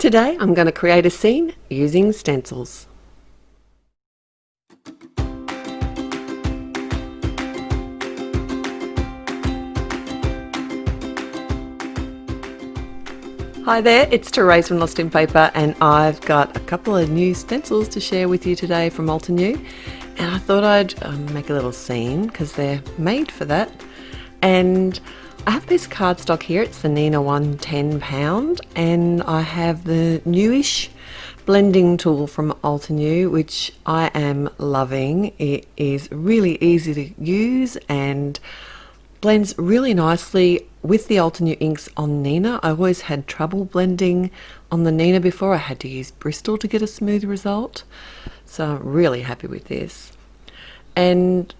Today I'm going to create a scene using stencils. Hi there, it's Therese from Lostinpaper, and I've got a couple of new stencils to share with you today from Altenew, and I thought I'd make a little scene because they're made for that. And I have this cardstock here, it's the Nina 110 pound, and I have the newish blending tool from Altenew, which I am loving. It is really easy to use and blends really nicely with the Altenew inks on Nina. I always had trouble blending on the Nina before. I had to use Bristol to get a smooth result. So I'm really happy with this. And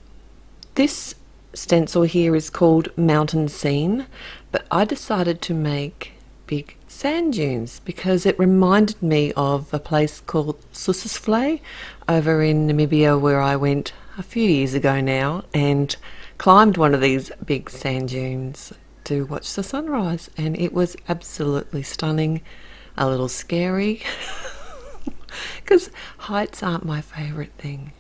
this stencil here is called Mountain Scene, but I decided to make big sand dunes because it reminded me of a place called Susisflay over in Namibia, where I went a few years ago now and climbed one of these big sand dunes to watch the sunrise, and it was absolutely stunning. A little scary because heights aren't my favorite thing.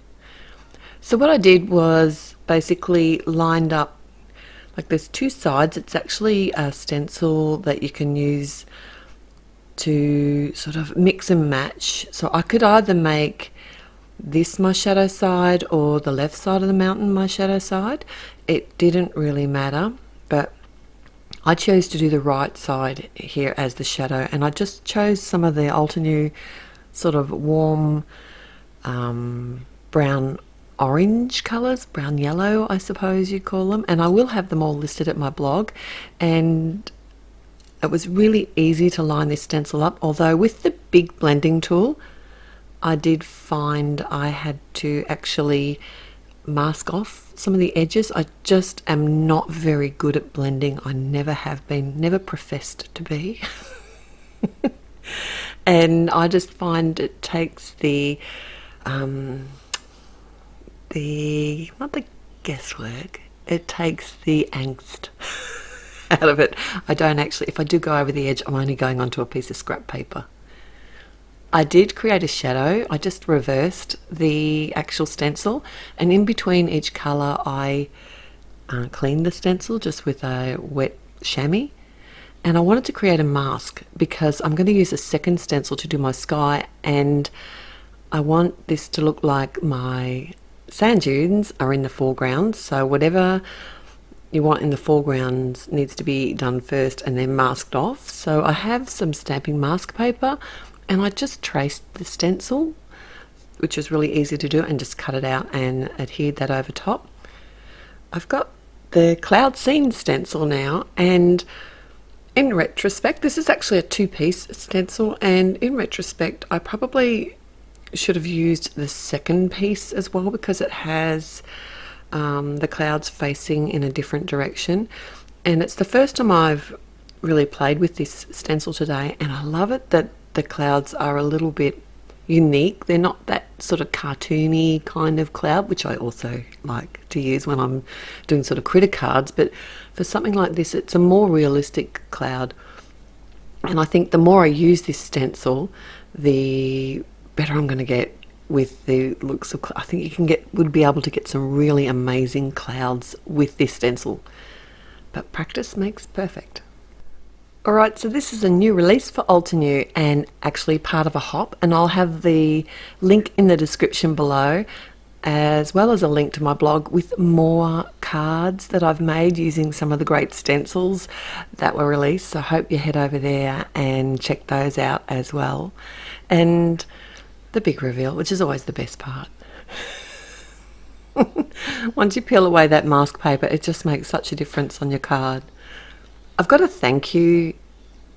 So what I did was basically lined up, like there's two sides. It's actually a stencil that you can use to sort of mix and match. So I could either make this my shadow side or the left side of the mountain my shadow side. It didn't really matter, but I chose to do the right side here as the shadow, and I just chose some of the Altenew sort of warm brown orange colours, brown yellow I suppose you'd call them, and I will have them all listed at my blog. And it was really easy to line this stencil up, although with the big blending tool I did find I had to actually mask off some of the edges. I just am not very good at blending. I never have been, never professed to be. And I just find it takes not the guesswork, it takes the angst out of it. I don't actually, if I do go over the edge, I'm only going onto a piece of scrap paper. I did create a shadow. I just reversed the actual stencil, and in between each colour I cleaned the stencil just with a wet chamois. And I wanted to create a mask because I'm going to use a second stencil to do my sky, and I want this to look like my sand dunes are in the foreground. So whatever you want in the foreground needs to be done first and then masked off. So I have some stamping mask paper, and I just traced the stencil, which was really easy to do, and just cut it out and adhered that over top. I've got the cloud scene stencil now, and in retrospect, this is actually a two-piece stencil, and in retrospect I probably should have used the second piece as well, because it has the clouds facing in a different direction. And it's the first time I've really played with this stencil today, and I love it that the clouds are a little bit unique. They're not that sort of cartoony kind of cloud, which I also like to use when I'm doing sort of critter cards, but for something like this it's a more realistic cloud. And I think the more I use this stencil, the better I'm going to get with the looks of I think would be able to get some really amazing clouds with this stencil, but practice makes perfect. Alright, so this is a new release for Altenew, and actually part of a hop, and I'll have the link in the description below, as well as a link to my blog with more cards that I've made using some of the great stencils that were released. So I hope you head over there and check those out as well. And the big reveal, which is always the best part. Once you peel away that mask paper, it just makes such a difference on your card. I've got a thank you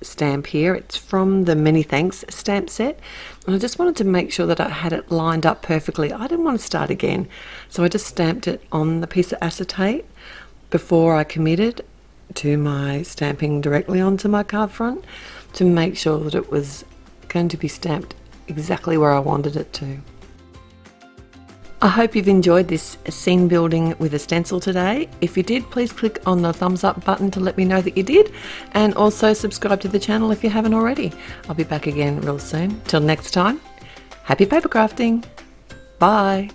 stamp here. It's from the Many Thanks stamp set, and I just wanted to make sure that I had it lined up perfectly. I didn't want to start again, so I just stamped it on the piece of acetate before I committed to my stamping directly onto my card front, to make sure that it was going to be stamped exactly where I wanted it to. I hope you've enjoyed this scene building with a stencil today. If you did, please click on the thumbs up button to let me know that you did, and also subscribe to the channel if you haven't already. I'll be back again real soon. Till next time, happy paper crafting. Bye.